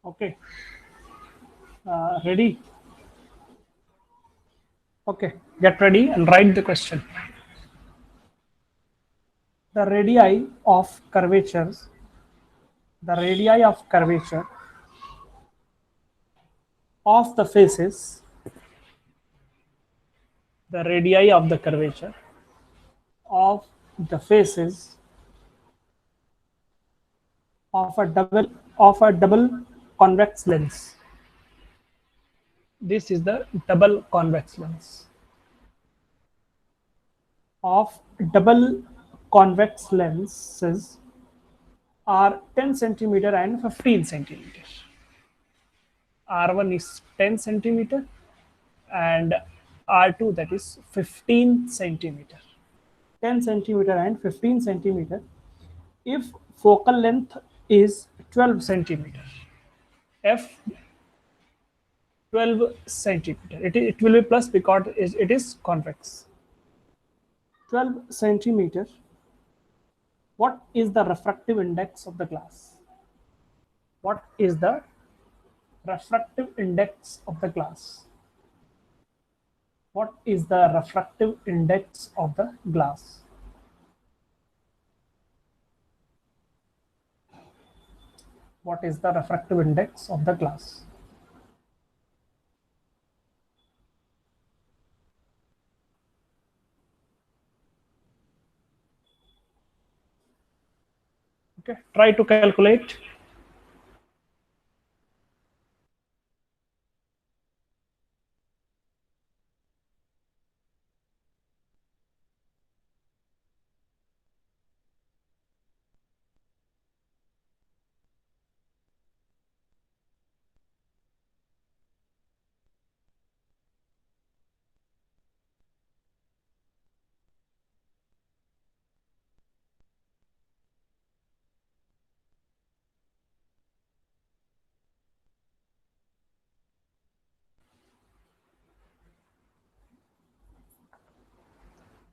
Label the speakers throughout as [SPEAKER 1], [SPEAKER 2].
[SPEAKER 1] Okay. Ready? Okay. Get ready and write the question. The radii of curvatures, the radii of curvature of the faces, the radii of the curvature of the faces of a double convex lens. This is the double convex lens. Of double convex lenses are 10 centimeter and 15 centimeter. R1 is 10 centimeter and R2 that is 15 centimeter. 10 centimeter and 15 centimeter. If focal length is 12 centimeter, F 12 centimeter, it will be plus because it is convex. 12 centimeter. What is the refractive index of the glass? What is the refractive index of the glass? What is the refractive index of the glass? What is the refractive index of the glass? Okay, try to calculate.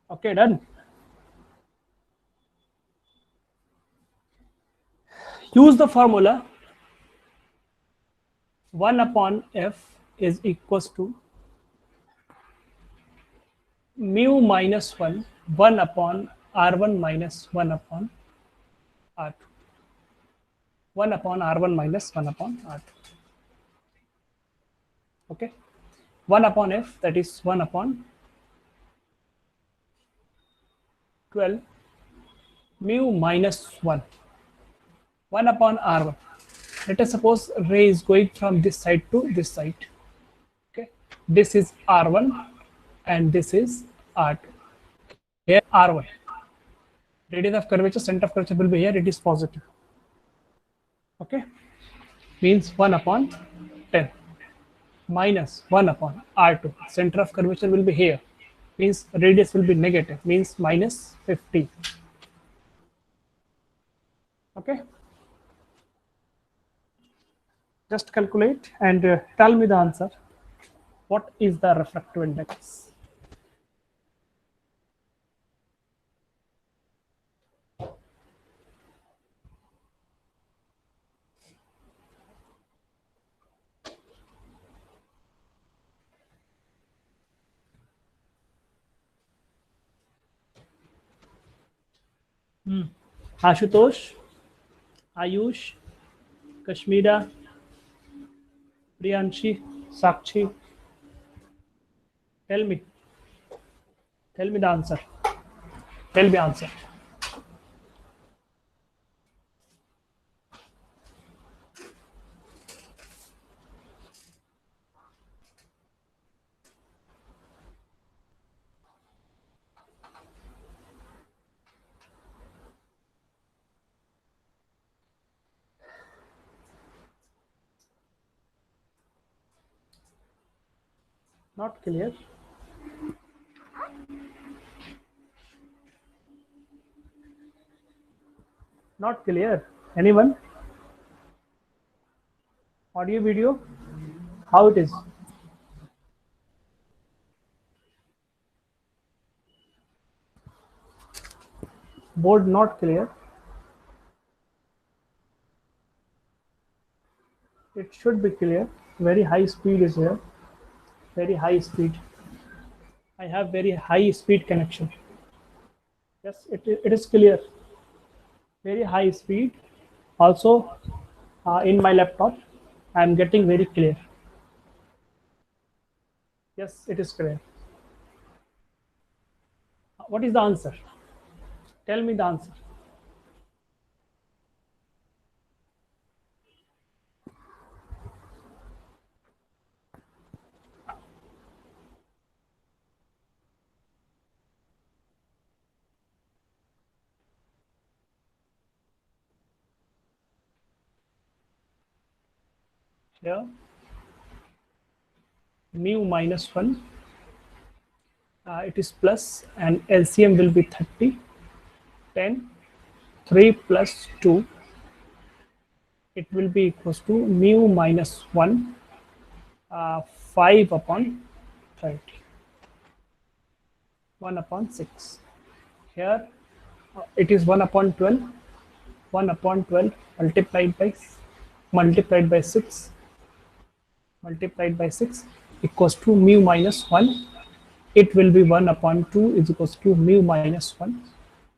[SPEAKER 1] Okay, done. Use the formula 1 upon F is equals to mu minus 1 upon R1 minus 1 upon R2. 1 upon R1 minus 1 upon R2. Okay. 1 upon F, that is 1 upon 12 mu minus 1. 1 upon R1. Let us suppose ray is going from this side to this side. Okay. This is R1 and this is R2. Here R1. Radius of curvature, center of curvature will be here, it is positive. Okay. Means 1 upon 10 minus 1 upon R2. Center of curvature will be here. Means radius will be negative. Means minus 50. Okay. Just calculate and tell me the answer. What is the refractive index? Ashutosh, Ayush, Kashmira, Priyanshi, Sakshi. Tell me. Tell me the answer. Tell me answer. Not clear. Not clear. Anyone? Audio, video? How it is? Board not clear. It should be clear. Very high speed is here. Very high speed. I have very high speed connection. Yes, it is clear. Very high speed. Also, in my laptop, I am getting very clear. Yes, it is clear. What is the answer? Tell me the answer. Here, mu minus 1, it is plus, and LCM will be 30, 10, 3 plus 2, it will be equals to mu minus 1, 5 upon 30, 1 upon 6. Here, it is 1 upon 12, 1 upon 12 multiplied by 6, multiplied by 6 equals to mu minus 1. It will be 1 upon 2 is equals to mu minus 1.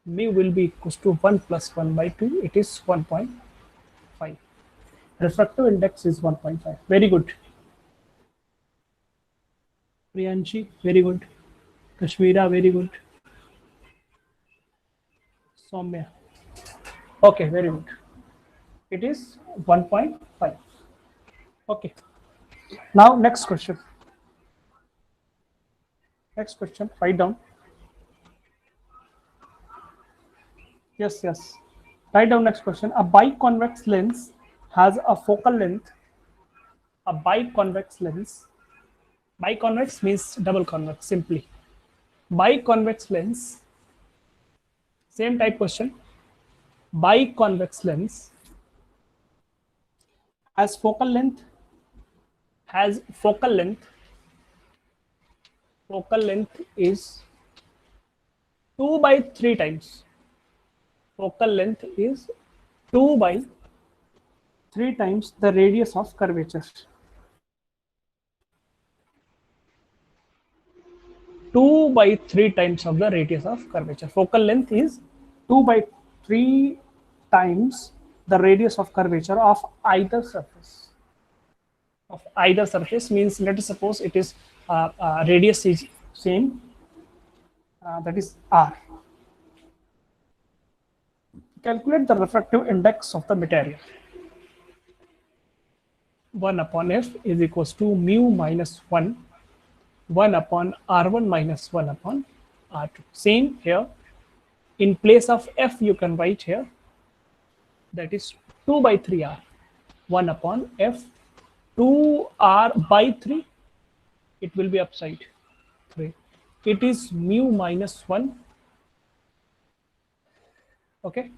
[SPEAKER 1] Mu will be equals to 1 plus 1 by 2. It is 1.5. Refractive index is 1.5. Very good. Priyanshi, very good. Kashmira, very good. Soumya. Okay, very good. It is 1.5. Okay. Now, next question. Next question. Write down. Yes, yes. Write down next question. A biconvex lens has a focal length. A biconvex lens. Biconvex means double convex, simply. Biconvex lens. Same type question. Biconvex lens has focal length. Focal length is 2 by 3 times. Focal length is 2 by 3 times the radius of curvature. 2 by 3 times of the radius of curvature. Focal length is 2 by 3 times the radius of curvature of either surface. Of either surface means, let us suppose it is radius is same, that is r. Calculate the refractive index of the material. 1 upon f is equals to mu minus 1, 1 upon r1 minus 1 upon r2. Same here. In place of f, you can write here, that is 2 by 3r. 1 upon f, 2r by 3, it will be upside 3. It is mu minus 1. Okay.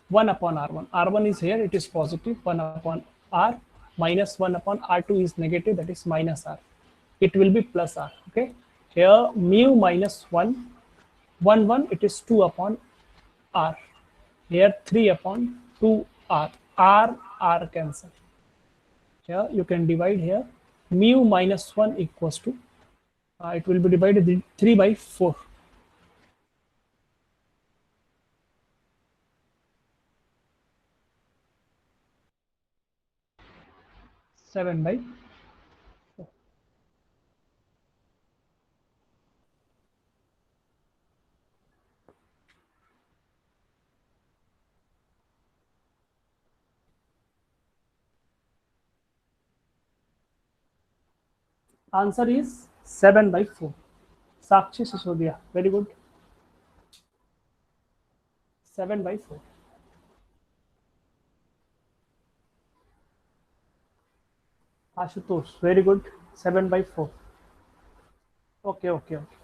[SPEAKER 1] 1 upon r1. R1 is here, it is positive. 1 upon r minus 1 upon r2 is negative, that is minus r. It will be plus r. Okay. Here mu minus 1, 1, 1, it is 2 upon r. Here 3 upon 2 r. R cancel. Here you can divide here. Mu minus 1 equals to, it will be divided 3 by 4. 7 by 4. Answer is 7 by 4. Sakshi Sisodia, very good. 7 by 4. Ashutosh, very good. 7 by 4. Okay, okay, okay.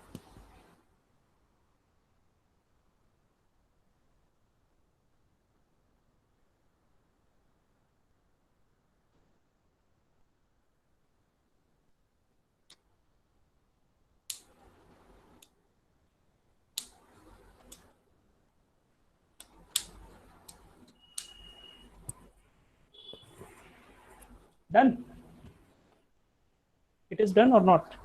[SPEAKER 1] Done? It is done or not?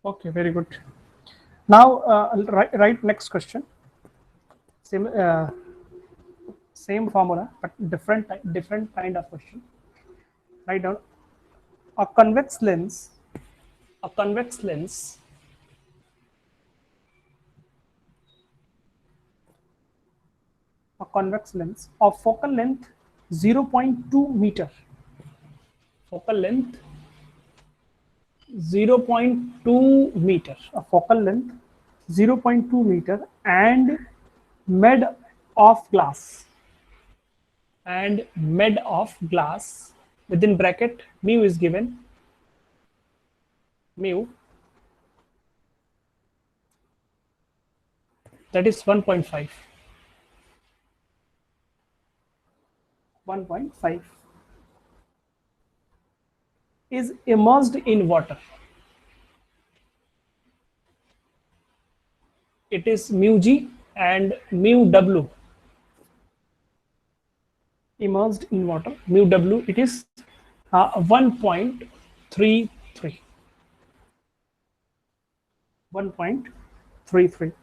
[SPEAKER 1] Okay, very good. Now, write next question. Same formula, but different kind of question. Write down a convex lens. A convex lens. A convex lens of focal length 0.2 meter. Focal length 0.2 meter. A focal length 0.2 meter and made of glass. And made of glass. Within bracket, mu is given. Mu, that is 1.5. 1.5 is immersed in water. It is mu g and mu w. Immersed in water, mu w, it is 1.33. 1.33.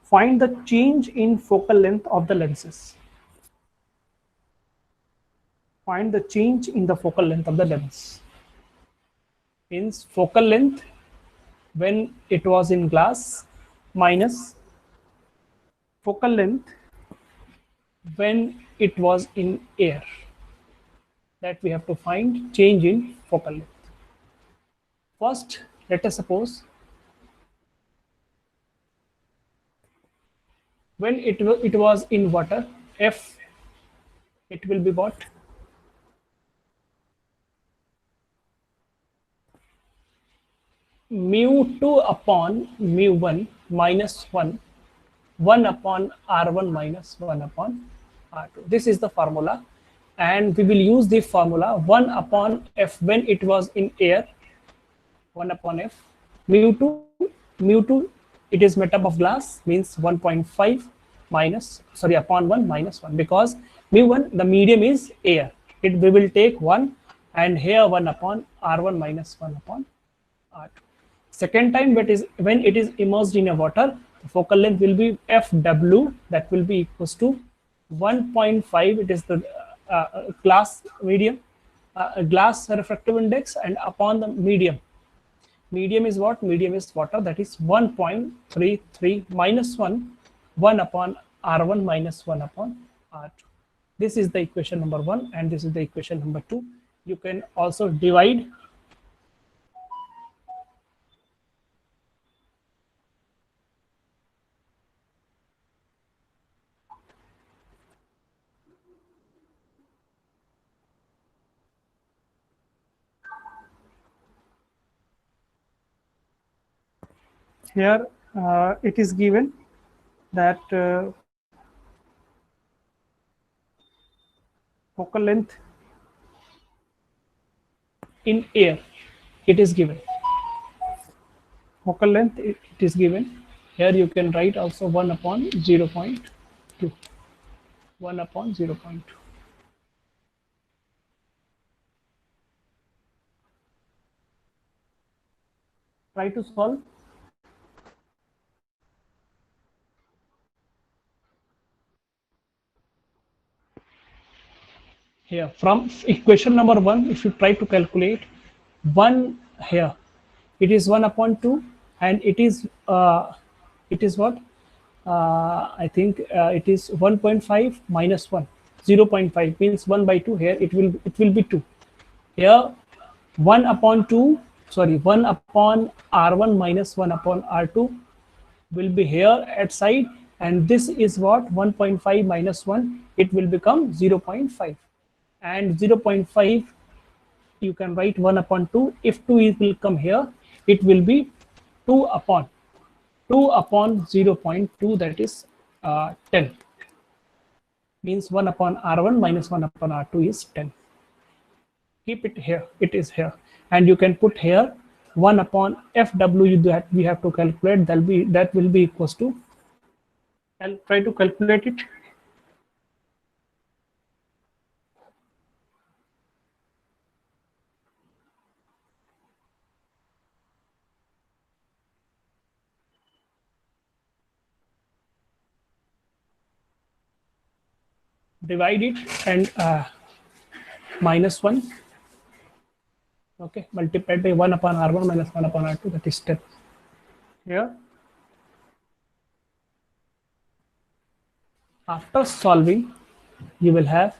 [SPEAKER 1] Find the change in focal length of the lenses. Find the change in the focal length of the lens. Means focal length when it was in glass minus focal length when it was in air. That we have to find change in focal length. First, let us suppose when it was in water, f, it will be what? Mu2 upon mu1 minus 1, 1 upon r1 minus 1 upon r2. This is the formula, and we will use the formula 1 upon f when it was in air, 1 upon f, mu2, it is made up of glass, means 1.5 minus, sorry, upon 1 minus 1, because mu1, the medium is air. We will take 1, and here 1 upon r1 minus 1 upon r2. Second time, but is when it is immersed in a water, the focal length will be fw, that will be equals to 1.5. It is the glass medium, glass refractive index, and upon the medium. Medium is what? Medium is water, that is 1.33 minus 1, 1 upon r1 minus 1 upon r2. This is the equation number 1, and this is the equation number 2. You can also divide. Here it is given that focal length in air, it is given. Focal length, it is given. Here you can write also 1 upon 0.2. 1 upon 0.2. Try to solve. Here from equation number 1, if you try to calculate 1 here, it is 1 upon 2, and it is what? I think it is 1.5 minus 1. 0.5 means 1 by 2. Here it will be 2. Here 1 upon 2, sorry, 1 upon r1 minus 1 upon r2 will be here at side, and this is what? 1.5 minus 1, it will become 0.5, and 0.5 you can write 1 upon 2. If 2 will come here, it will be 2 upon 0.2, that is 10. means 1 upon R1 minus 1 upon R2 is 10. Keep it here, it is here. And you can put here 1 upon FW that we have to calculate, that will be equals to, I'll try to calculate it. Divide it and minus 1. Okay, multiplied by 1 upon R1 minus 1 upon R2, that is 10. Here, after solving, you will have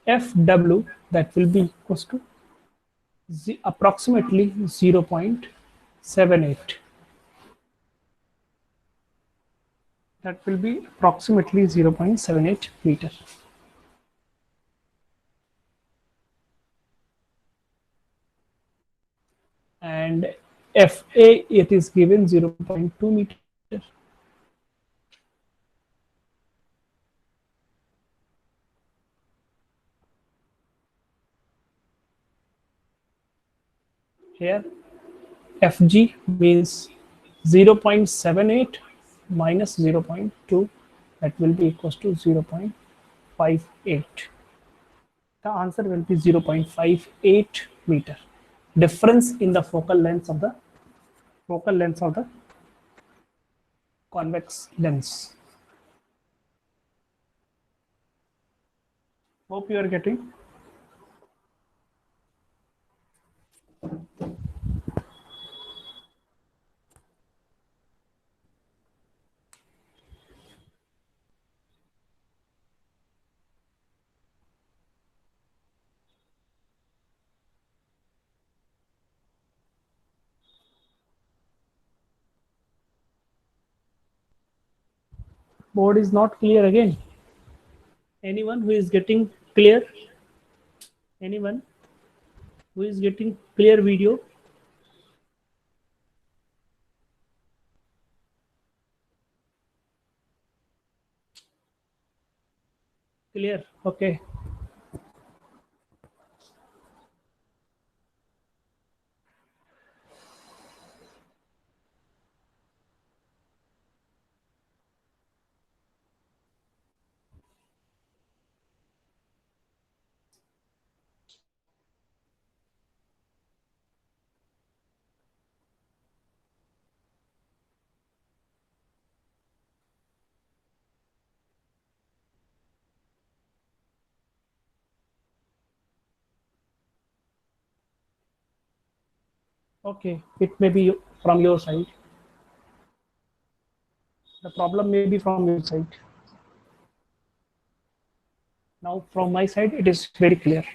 [SPEAKER 1] FW that will be equals to approximately 0.78. That will be approximately 0.78 meter. And FA, it is given 0.2 meter. Here, FG means 0.78 minus 0.2, that will be equals to 0.58. The answer will be 0.58 meter. Difference in the focal length of the convex lens. Hope you are getting. Board is not clear again. Anyone who is getting clear? Anyone who is getting clear video? Clear. Okay. Okay. It may be from your side. The problem may be from your side. Now, from my side, it is very clear.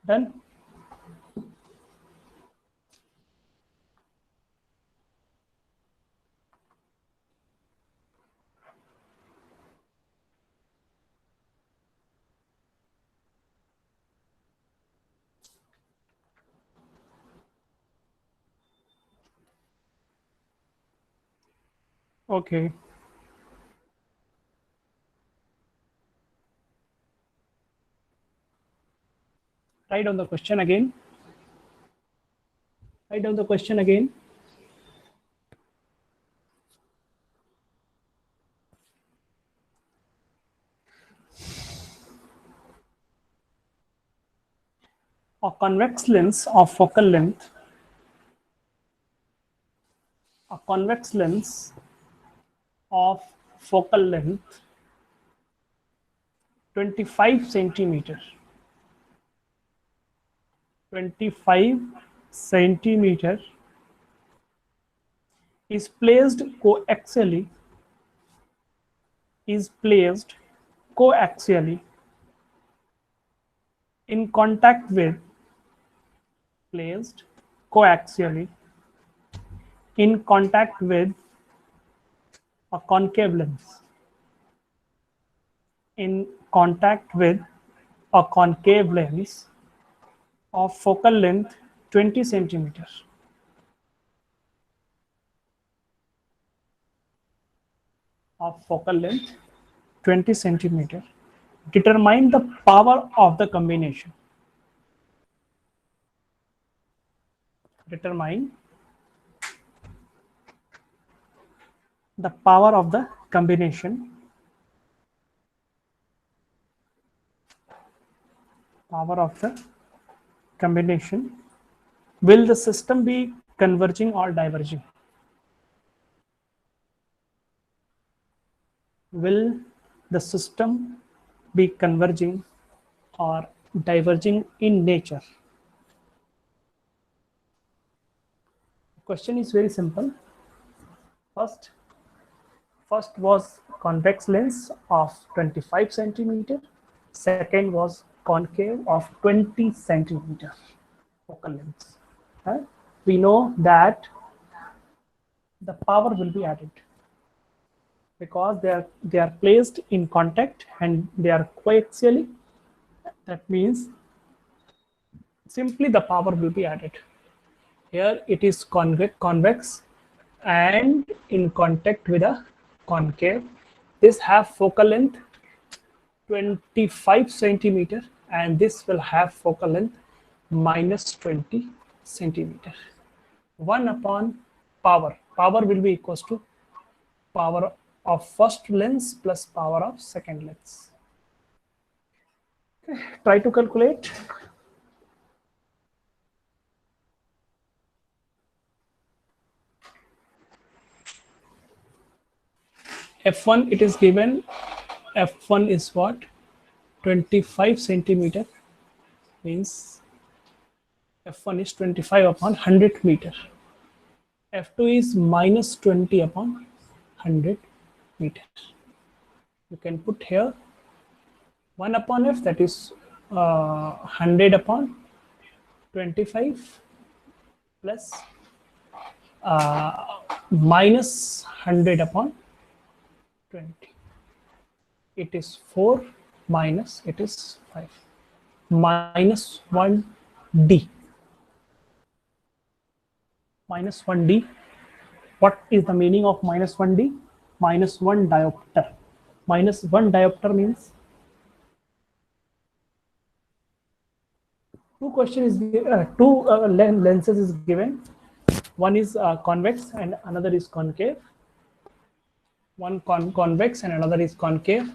[SPEAKER 1] Done? Okay. Write on the question again. Write down the question again. A convex lens of focal length, a convex lens of focal length 25 centimeter, 25 centimeter is placed coaxially, is placed coaxially in contact with, placed coaxially in contact with a concave lens, in contact with a concave lens of focal length 20 centimeters. Of focal length 20 centimeter. Determine the power of the combination. Determine the power of the combination. Power of the combination. Will the system be converging or diverging? Will the system be converging or diverging in nature? Question is very simple. First, first was convex lens of 25 centimeter. Second was concave of 20 centimeter focal length. We know that the power will be added because they are placed in contact and they are coaxially. That means simply the power will be added. Here it is convex and in contact with a concave. This have focal length 25 centimeter and this will have focal length minus 20 centimeter. 1 upon power. Power will be equals to power of first lens plus power of second lens. Okay. Try to calculate. F1 it is given. F1 is what? 25 centimeter means F1 is 25 upon 100 meter. F2 is minus 20 upon 100 meter. You can put here 1 upon F, that is 100 upon 25 plus minus 100 upon 20. It is 4 minus it is 5. Minus 1D. Minus 1D. What is the meaning of minus 1D? Minus 1 diopter. Minus 1 diopter means two lenses is given. One is convex and another is concave. One convex and another is concave.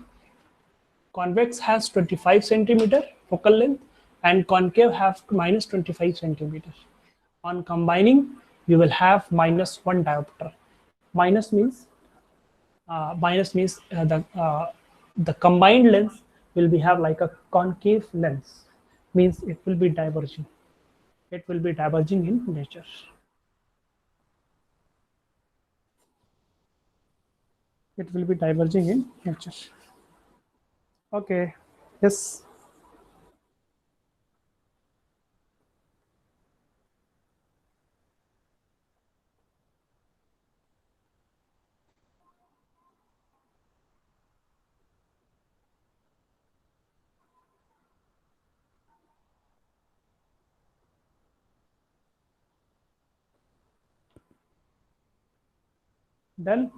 [SPEAKER 1] Convex has 25 centimeter focal length and concave have minus 25 centimeters. On combining, you will have minus 1 diopter. Minus means the combined lens will be have like a concave lens, means it will be diverging. It will be diverging in nature. It will be diverging in nature. Okay. Yes. Then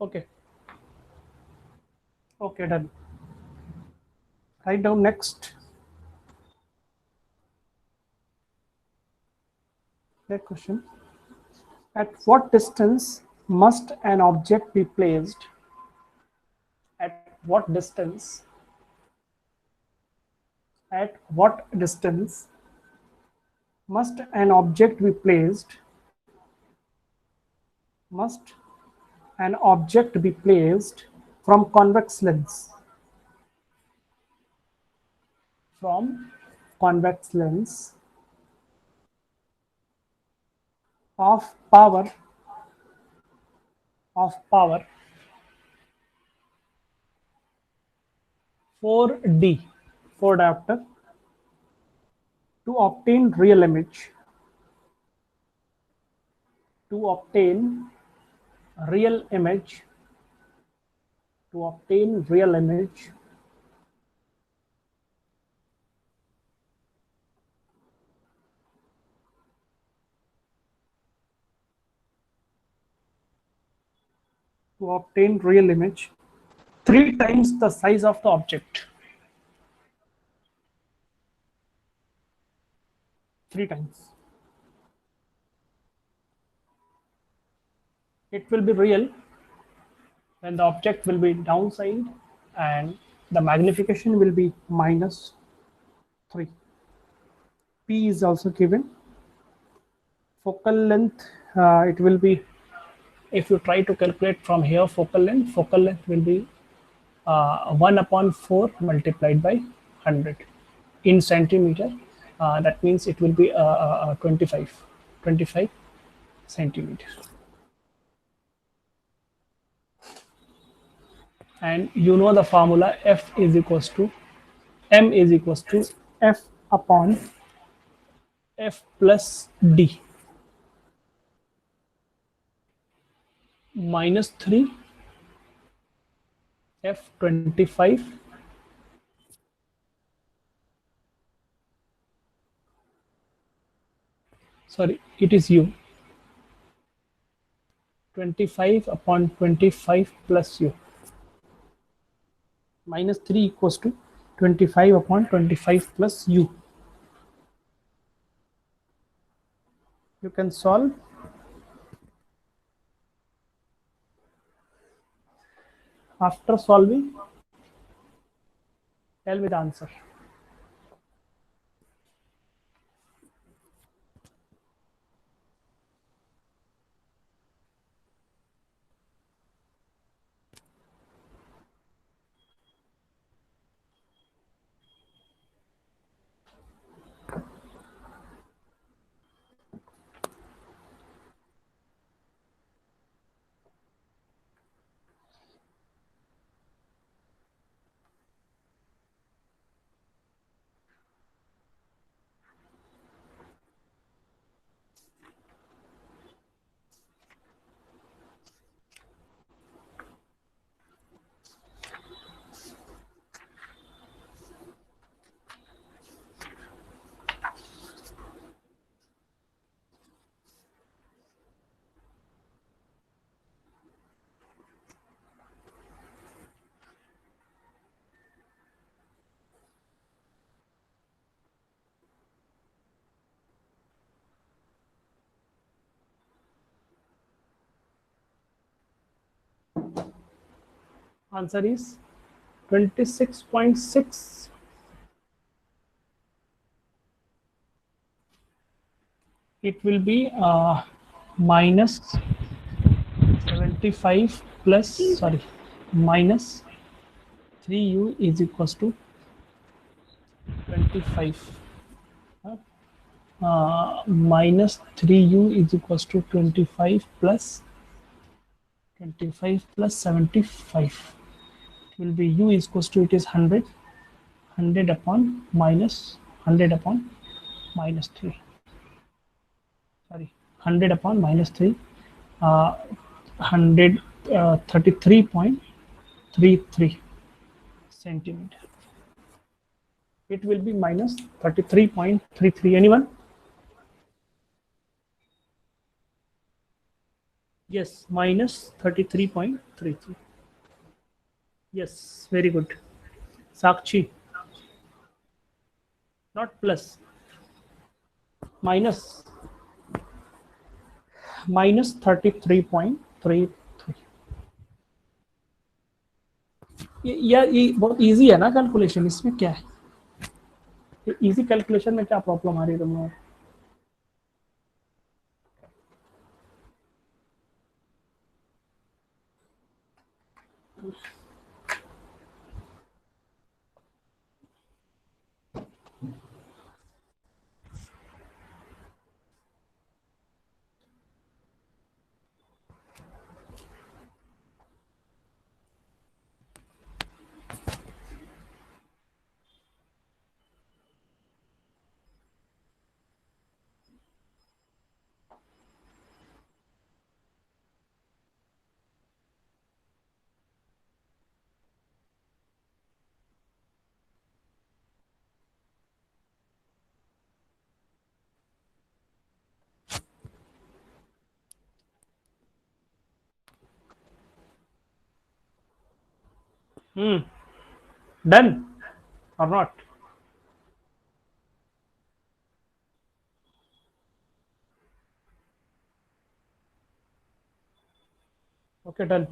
[SPEAKER 1] Okay. Okay, done. Write down next. Next question. At what distance must an object be placed? At what distance? At what distance must an object be placed? Must an object be placed from convex lens? From convex lens of power 4D 4 diopter to obtain real image. To obtain real image. To obtain real image. To obtain real image. 3 times the size of the object. 3 times. It will be real when the object will be downside and the magnification will be -3. P is also given. Focal length, it will be, if you try to calculate from here, focal length will be 1 upon 4 multiplied by 100 in centimeter. That means it will be 25 centimeter. And you know the formula, F is equals to M is equals to F upon F plus D. -3 F25 sorry, it is U. 25 upon 25 plus U. -3 equals to 25 upon 25 plus U. You can solve. After solving, tell me the answer. Answer is 26.6. It will be minus 75 plus, sorry, minus 3U is equals to 25. Minus 3U is equals to 25 plus 75. It will be U is equals to, it is 100 upon minus 3. Sorry, 100 upon -3, 133.33 centimeter. It will be minus 33.33. Anyone? Yes, minus 33.33. Yes, very good. Sakshi, not plus, minus, minus 33.33. ये बहुत easy है ना calculation, इसमें क्या है? Easy calculation में क्या problem आ रही है तुम्हें? डन और not? Okay done.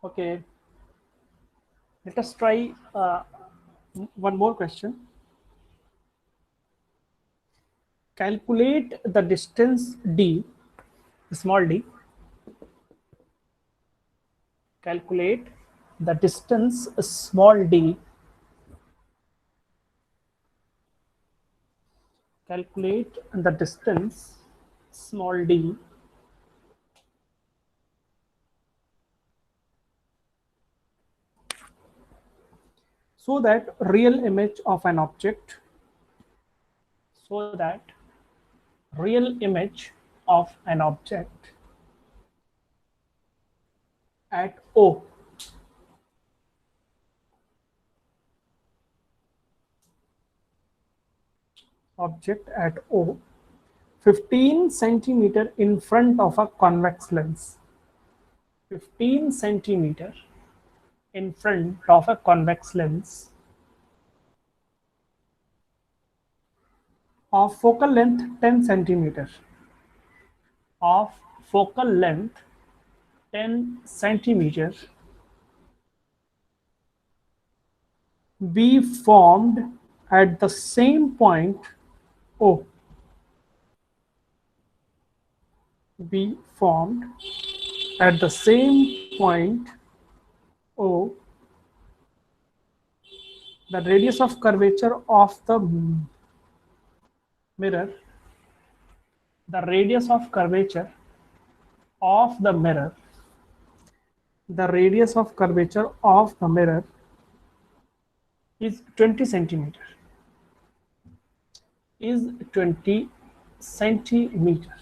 [SPEAKER 1] Okay, let us try one more question. Calculate the distance d, small d. Calculate the distance small d. Calculate the distance small d so that real image of an object, so that real image of an object at O, object at O, 15 centimeter in front of a convex lens, 15 centimeter in front of a convex lens of focal length 10 centimeter, of focal length 10 centimeter, be formed at the same point O, be formed at the same point O, the radius of curvature of the mirror, the radius of curvature of the mirror, the radius of curvature of the mirror is 20 centimeter, is 20 centimeter.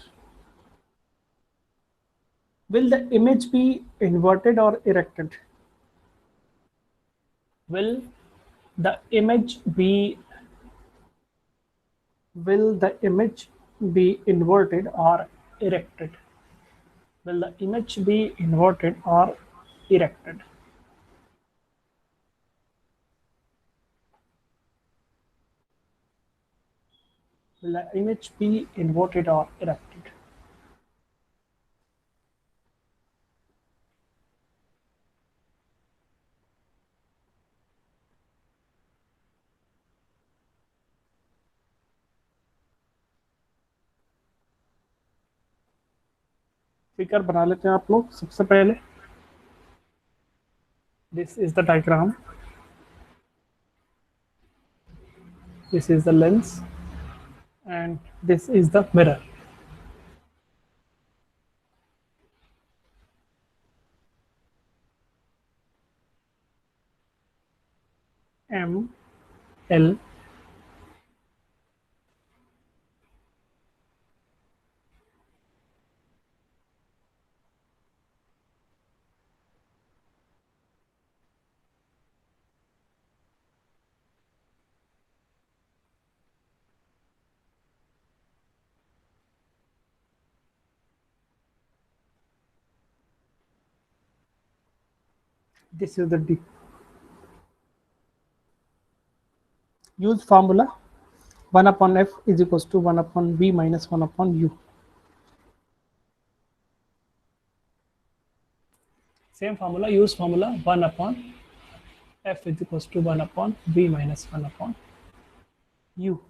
[SPEAKER 1] Will the image be inverted or erected? Will the image be, will the image be inverted or erected? Will the image be inverted or erected? Will the image be inverted or erected? Figure बना लेते हैं आप लोग सबसे पहले. This is the diagram. This is the lens, and this is the mirror. M L This is the D. Use formula 1 upon F is equals to 1 upon V minus 1 upon U. Same formula, use formula 1 upon F is equals to 1 upon V minus 1 upon U.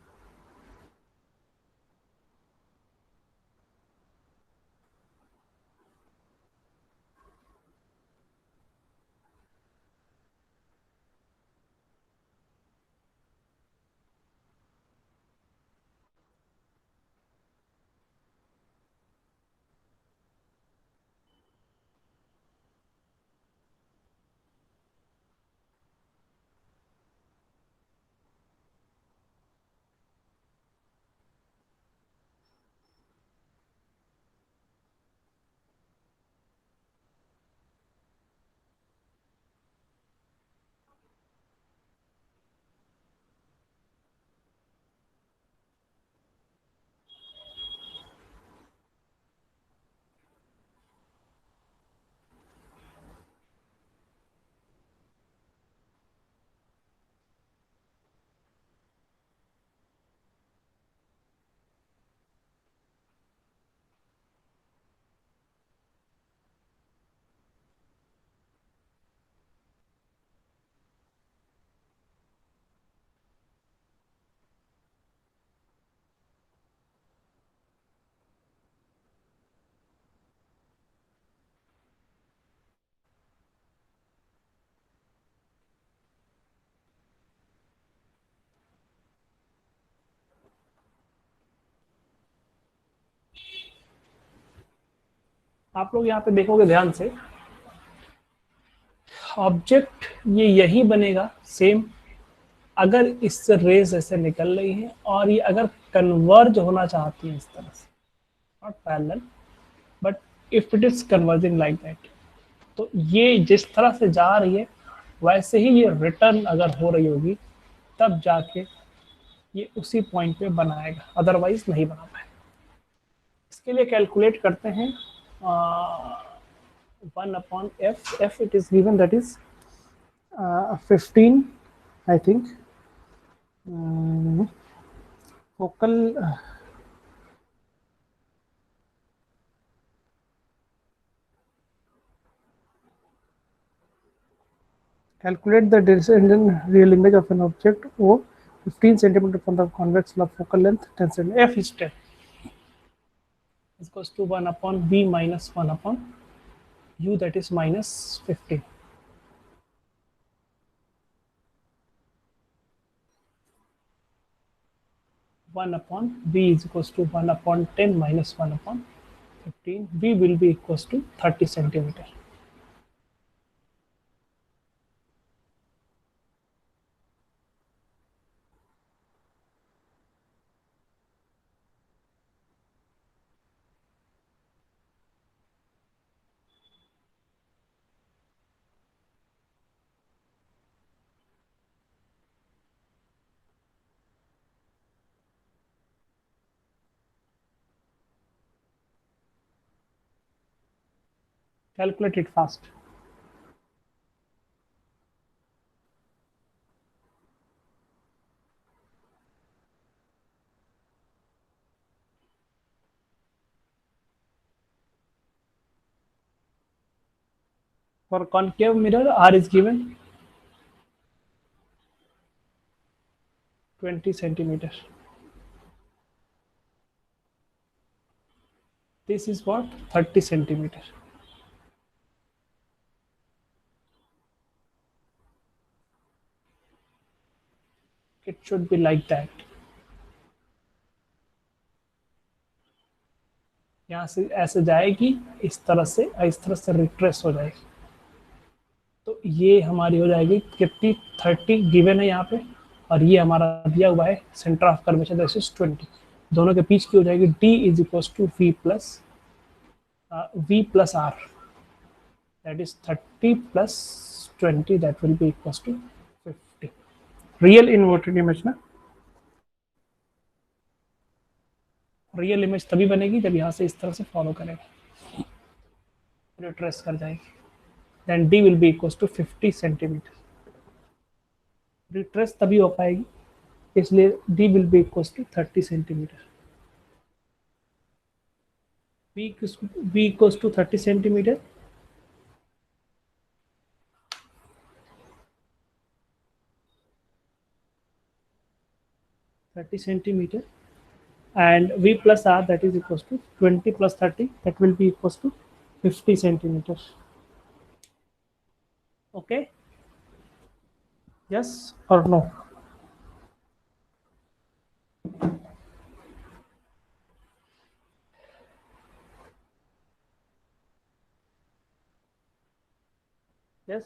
[SPEAKER 1] आप लोग यहाँ पे देखोगे ध्यान से, object ये यही बनेगा सेम अगर इससे रेज ऐसे निकल रही है और ये अगर कन्वर्ज होना चाहती है इस तरह से, not parallel but if it is converging like that, तो ये जिस तरह से जा रही है वैसे ही ये रिटर्न अगर हो रही होगी तब जाके ये उसी पॉइंट पे बनाएगा, अदरवाइज नहीं बना पाएगा. इसके लिए कैलकुलेट करते हैं 1 upon f it is given, that is 15 I think. Focal calculate the descendant real image of an object O 15 centimeter from the convex log focal length 10 centimeter. F is 10 is equals to 1 upon B minus 1 upon U, that is minus 15. One upon B is equals to 1 upon 10 minus 1 upon 15. B will be equals to 30 centimeter. Calculate it fast. For concave mirror, R is given 20 centimeter. this is what 30 centimeter. It should be like that. यहाँ से ऐसे जाएगी, इस तरह से retrace हो जाएगी। तो ये हमारी हो जाएगी कितनी, 30 गिवन है यहाँ पे, और ये हमारा दिया हुआ है centre of curvature that is 20। दोनों के बीच की हो जाएगी d is equal to v plus r, that is 30 plus 20, that will be equal to 50। Real inverted image ना, रियल इमेज तभी बनेगी जब यहाँ से इस तरह से फॉलो करेगा, रिट्रेस कर जाएगी, then d will be equal to 50 centimetre. Retrace तभी हो पाएगी, इसलिए d will be equal to 30 centimetre. v equal to 30 centimetre, and v plus r that is equals to 20 plus 30, that will be equals to 50 centimeters. Okay, yes or no? Yes.